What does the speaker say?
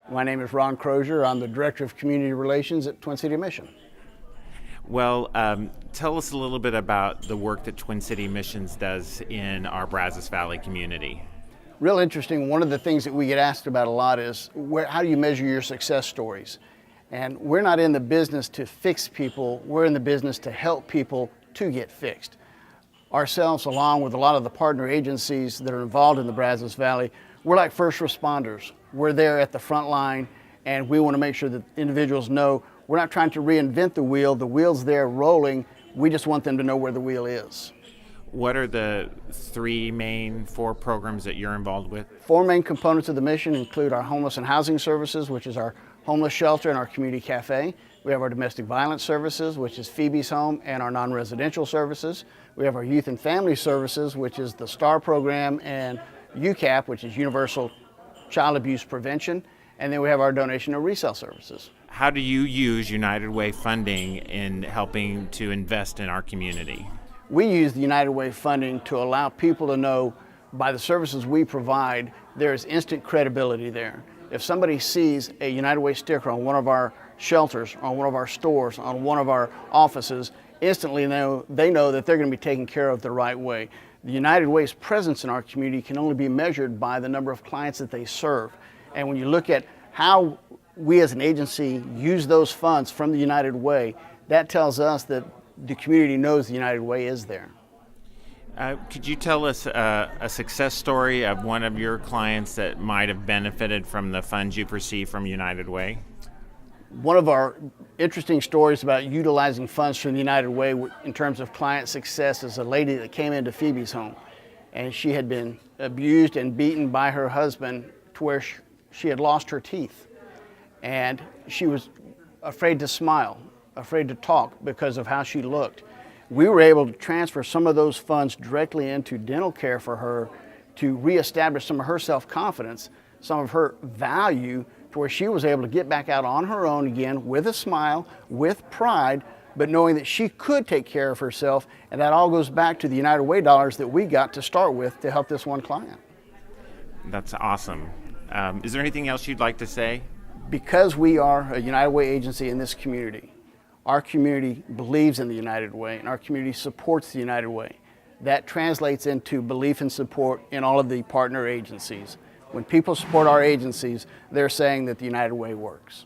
My name is Ron Crozier. I'm the Director of Community Relations at Twin City Mission. Well, tell us a little bit about the work that Twin City Missions does in our Brazos Valley community. Real interesting. One of the things that we get asked about a lot is how do you measure your success stories? And we're not in the business to fix people. We're in the business to help people to get fixed. Ourselves, along with a lot of the partner agencies that are involved in the Brazos Valley, we're like first responders. We're there at the front line, and we want to make sure that individuals know we're not trying to reinvent the wheel. The wheel's there rolling. We just want them to know where the wheel is. What are the four programs that you're involved with? Four main components of the mission include our homeless and housing services, which is our homeless shelter and our community cafe. We have our domestic violence services, which is Phoebe's Home, and our non-residential services. We have our youth and family services, which is the STAR program, and UCAP, which is Universal Child Abuse Prevention. And then we have our donation and resale services. How do you use United Way funding in helping to invest in our community? We use the United Way funding to allow people to know by the services we provide, there is instant credibility there. If somebody sees a United Way sticker on one of our shelters, on one of our stores, on one of our offices, instantly they know that they're going to be taken care of the right way. The United Way's presence in our community can only be measured by the number of clients that they serve. And when you look at how we as an agency use those funds from the United Way, that tells us that the community knows the United Way is there. Could you tell us a success story of one of your clients that might have benefited from the funds you've received from United Way? One of our interesting stories about utilizing funds from the United Way in terms of client success is a lady that came into Phoebe's Home, and she had been abused and beaten by her husband to where she had lost her teeth. And she was afraid to smile, afraid to talk because of how she looked. We were able to transfer some of those funds directly into dental care for her to reestablish some of her self-confidence, some of her value, to where she was able to get back out on her own again with a smile, with pride, but knowing that she could take care of herself. And that all goes back to the United Way dollars that we got to start with to help this one client. That's awesome. Is there anything else you'd like to say? Because we are a United Way agency in this community, our community believes in the United Way, and our community supports the United Way. That translates into belief and support in all of the partner agencies. When people support our agencies, they're saying that the United Way works.